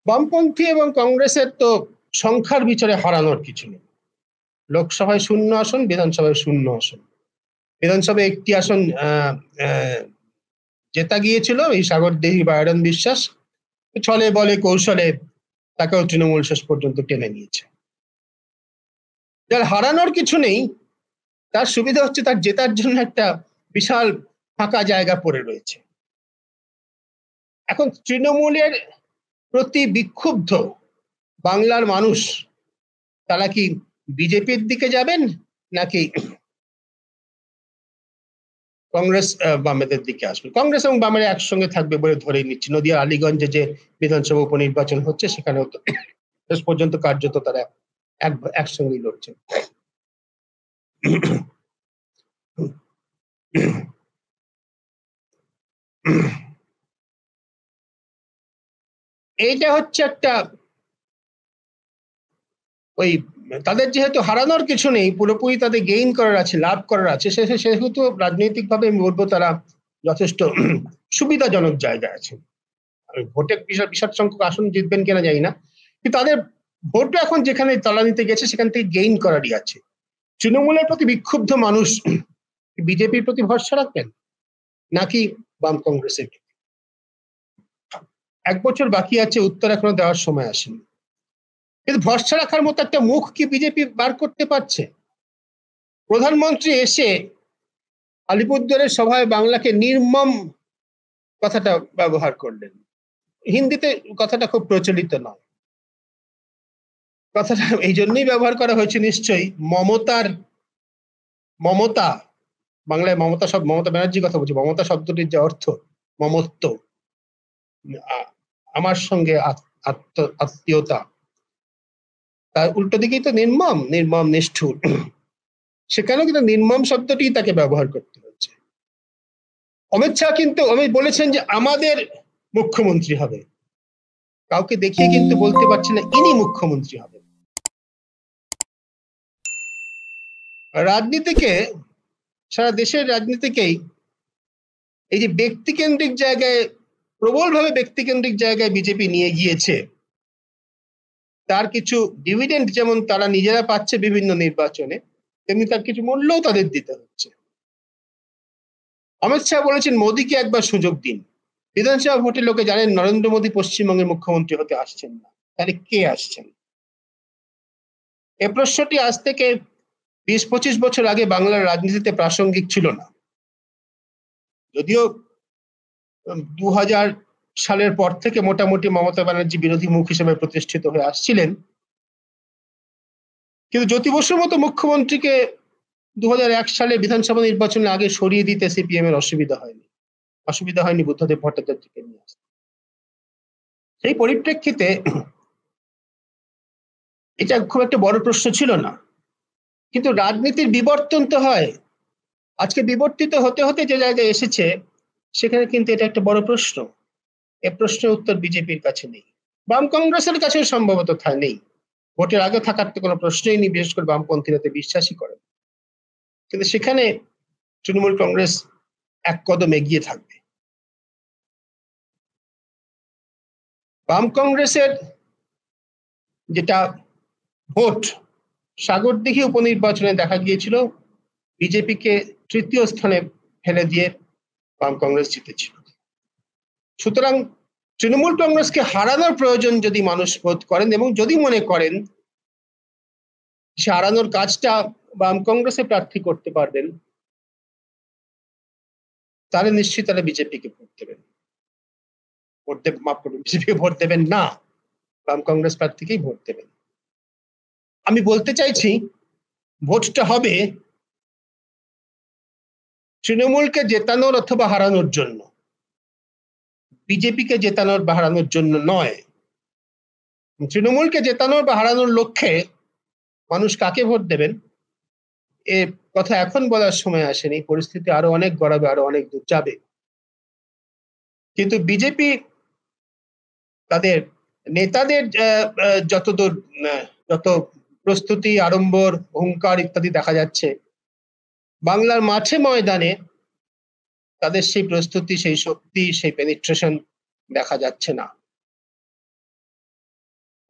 বামপন্থী এবং কংগ্রেসের তো সংখ্যার বিচারে হারানোর কিছু নেই। লোকসভায় 0 আসন, বিধানসভায় 0 আসন। বিধানসভায় 1টি আসন জেতা গিয়েছিল এই সাগরদিঘি বায়রন বিশ্বাস, ছলে বলে কৌশলে তাকেও তৃণমূল শেষ পর্যন্ত টেনে নিয়েছে। যার হারানোর কিছু নেই, তার সুবিধা হচ্ছে তার জেতার জন্য একটা বিশাল ফাঁকা জায়গা পড়ে রয়েছে। এখন তৃণমূলের প্রতি বিক্ষুব্ধ বাংলার মানুষ তারা কি বিজেপির দিকে যাবেন নাকি কংগ্রেস বামেদের দিকে আসবে? কংগ্রেস এবং বামেরা একসঙ্গে থাকবে বলে ধরেই নিচ্ছি। নদিয়া আলীগঞ্জে যে বিধানসভা উপনির্বাচন হচ্ছে সেখানেও তো শেষ পর্যন্ত কার্যত তারা একসঙ্গেই লড়ছে। এইটা হচ্ছে একটা ওই তাদের যেহেতু হারানোর কিছু নেই, পুরোপুরি তাদের গেইন করার আছে, লাভ করার আছে, সেহেতু রাজনৈতিকভাবে আমি বলবো তারা যথেষ্ট সুবিধাজনক জায়গায় আছে। ভোটে বিশাল সংখ্যক আসন জিতবেন কিনা জানি না, কিন্তু তাদের ভোটটা এখন যেখানে তলানিতে গেছে সেখান থেকে গেইন করারই আছে। তৃণমূলের প্রতি বিক্ষুব্ধ মানুষ বিজেপির প্রতি ভরসা রাখবেন নাকি বাম কংগ্রেসের? 1 বছর বাকি আছে, উত্তর এখনো দেওয়ার সময় আসেনি, কিন্তু ভরসা রাখার মতো একটা মুখ কি বিজেপি বার করতে পারছে? প্রধানমন্ত্রী এসে আলিপুরদুয়ারের সভায় বাংলাকে নির্মম কথাটা ব্যবহার করলেন। হিন্দিতে কথাটা খুব প্রচলিত নয়, কথাটা এই জন্যই ব্যবহার করা হয়েছে নিশ্চয়ই মমতা, বাংলায় মমতা মমতা ব্যানার্জির কথা বলছি, মমতা শব্দটির যে অর্থ মমত্ব, আমার সঙ্গে আত্মীয়তা, তার উল্টো দিকেই তো নির্মম নিষ্ঠুর। সেখানেও কিন্তু নির্মম শব্দটি তাকে ব্যবহার করতে হচ্ছে। অমিত শাহ কিন্তু বলেছেন যে আমাদের মুখ্যমন্ত্রী হবে, কাউকে দেখিয়ে কিন্তু বলতে পারছি না ইনি মুখ্যমন্ত্রী হবেন। রাজনীতিকে, সারা দেশের রাজনীতিকেই এই যে ব্যক্তিকেন্দ্রিক জায়গায়, প্রবলভাবে ব্যক্তিকেন্দ্রিক জায়গায় বিজেপি নিয়ে গিয়েছে, তার কিছু ডিভিডেন্ড যেমন তারা নিজেরা পাচ্ছে বিভিন্ন নির্বাচনে, তেমনি তার কিছু মূল্যও তাদের দিতে হচ্ছে। অমিত শাহ বলেছেন মোদীকে একবার সুযোগ দিন। বিধানসভা ভোটে লোকে জানেন নরেন্দ্র মোদী পশ্চিমবঙ্গের মুখ্যমন্ত্রী হতে আসছেন না, তাহলে কে আসছেন? এ প্রশ্নটি আজ থেকে 20-25 বছর আগে বাংলার রাজনীতিতে প্রাসঙ্গিক ছিল না। যদিও 2000 সালের পর থেকে মোটামুটি মমতা ব্যানার্জি বিরোধী মুখ হিসেবে প্রতিষ্ঠিত হয়ে আসছিলেন, কিন্তু জ্যোতি বসুর মতো মুখ্যমন্ত্রীকে 2001 সালে বিধানসভা নির্বাচনের আগে সরিয়ে দিতে সিপিএম এর অসুবিধা হয়নি বুদ্ধদেব ভট্টাচার্যকে নিয়ে আসতে। সেই পরিপ্রেক্ষিতে এটা খুব একটা বড় প্রশ্ন ছিল না, কিন্তু রাজনীতির বিবর্তন তো হয়। আজকে বিবর্তিত হতে হতে যে জায়গায় এসেছে সেখানে কিন্তু এটা একটা বড় প্রশ্ন। এ প্রশ্নের উত্তর বিজেপির কাছে নেই, বাম কংগ্রেসের কাছেও সম্ভবত নেই। ভোটের আগে থাকার তো কোনো প্রশ্নই নেই, বিশেষ করে বামপন্থীরা বিশ্বাসই করে। কিন্তু সেখানে তৃণমূল কংগ্রেস এক কদম এগিয়ে থাকবে। বাম কংগ্রেসের যেটা ভোট, সাগরদিঘি উপনির্বাচনে দেখা গিয়েছিল বিজেপিকে 3য় স্থানে ফেলে দিয়ে বাম কংগ্রেস জিতেছিল। সুতরাং তৃণমূল কংগ্রেসকে হারানোর প্রয়োজন যদি মানুষ বোধ করেন এবং যদি মনে করেন সে হারানোর কাজটা বাম কংগ্রেসে প্রার্থী করতে পারবেন, তাহলে নিশ্চয়ই তারা বিজেপিকে ভোট দেবেন। বিজেপিকে ভোট দেবেন না, বাম কংগ্রেস প্রার্থীকেই ভোট দেবেন। আমি বলতে চাইছি ভোটটা হবে তৃণমূলকে জেতানোর অথবা হারানোর জন্য, বিজেপিকে জেতানোর বা হারানোর জন্য নয়। তৃণমূলকে জেতানোর বা হারানোর লক্ষ্যে মানুষ কাকে ভোট দেবেন এ কথা এখন বলার সময় আসেনি, পরিস্থিতি আরো অনেক গড়াবে, আরো অনেক দূর যাবে। কিন্তু বিজেপি তাদের নেতাদের যত প্রস্তুতি, আড়ম্বর, হুঙ্কার ইত্যাদি দেখা যাচ্ছে, বাংলার মাঠে ময়দানে তাদের সেই প্রস্তুতি, সেই শক্তি, সেই পেনিট্রেশন দেখা যাচ্ছে না।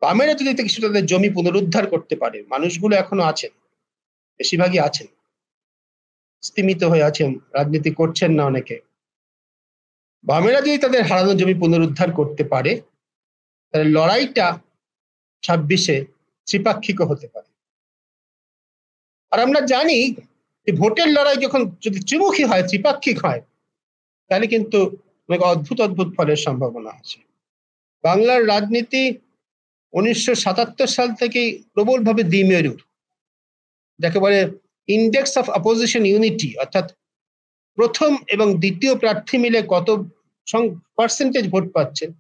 বামেরা যদি কিছু তাদের জমি পুনরুদ্ধার করতে পারে, মানুষগুলো এখনো আছেন, বেশিরভাগই আছেন, স্তিমিত হয়ে আছেন, রাজনীতি করছেন না অনেকে। বামেরা যদি তাদের হারানো জমি পুনরুদ্ধার করতে পারে, তাহলে লড়াইটা 26-এ ত্রিপাক্ষিক হতে পারে। আর আমরা জানি যে ভোটের লড়াই যখন যদি ত্রিমুখী হয়, ত্রিপাক্ষিক হয়, তাহলে কিন্তু অনেক অদ্ভুত অদ্ভুত ফলের সম্ভাবনা আছে। বাংলার রাজনীতি 1977 সাল থেকেই প্রবলভাবে দ্বিমেরুর, যাকে বলে ইন্ডেক্স অফ অপোজিশন ইউনিটি, অর্থাৎ প্রথম এবং দ্বিতীয় প্রার্থী মিলে কত পার্সেন্টেজ ভোট পাচ্ছেন,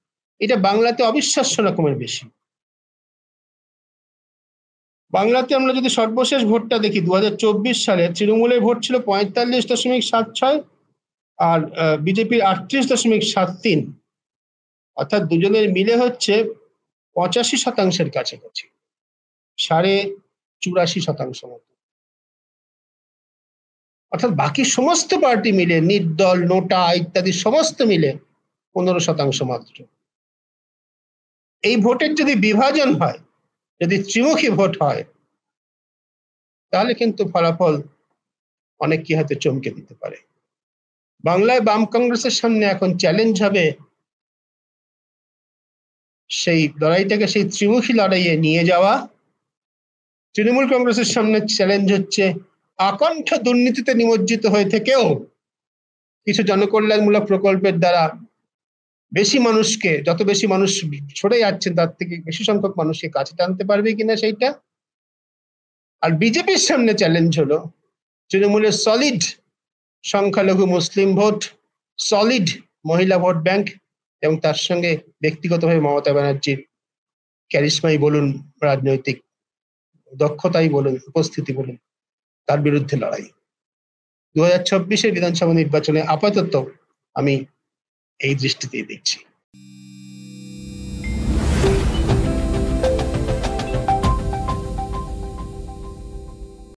এটা বাংলাতে অবিশ্বাস্য রকমের বেশি। বাংলাতে আমরা যদি সর্বশেষ ভোটটা দেখি 2024 সালে তৃণমূলের ভোট ছিল 45.76 আর বিজেপির 38.73, অর্থাৎ দুজনের মিলে হচ্ছে 85% কাছাকাছি, 84.5% মতো। অর্থাৎ বাকি সমস্ত পার্টি মিলে, নির্দল, নোটা ইত্যাদি সমস্ত মিলে 15% মাত্র। এই ভোটের যদি বিভাজন হয়, যদি ত্রিমুখী ভোট হয়, তাহলে কিন্তু ফলাফল অনেক কি হয়তো চমকে দিতে পারে। বাংলায় বাম কংগ্রেসের সামনে এখন চ্যালেঞ্জ হবে সেই লড়াইটাকে সেই ত্রিমুখী লড়াইয়ে নিয়ে যাওয়া। তৃণমূল কংগ্রেসের সামনে চ্যালেঞ্জ হচ্ছে আকণ্ঠ দুর্নীতিতে নিমজ্জিত হয়ে থেকেও কিছু জনকল্যাণমূলক প্রকল্পের দ্বারা বেশি মানুষকে, যত বেশি মানুষ সরে যাচ্ছেন তার থেকে বেশি সংখ্যক মানুষকে কাছে টানতে পারবে কিনা সেইটা। আর বিজেপির সামনে চ্যালেঞ্জ হলো তৃণমূলের সলিড সংখ্যালঘু মুসলিম ভোট, সলিড মহিলা ভোট ব্যাংক, এবং তার সঙ্গে ব্যক্তিগতভাবে মমতা ব্যানার্জির ক্যারিশমাই বলুন, রাজনৈতিক দক্ষতাই বলুন, উপস্থিতি বলুন, তার বিরুদ্ধে লড়াই। 2024-এর বিধানসভা নির্বাচনে আপাতত আমি এই দৃষ্টিতেই দেখছি।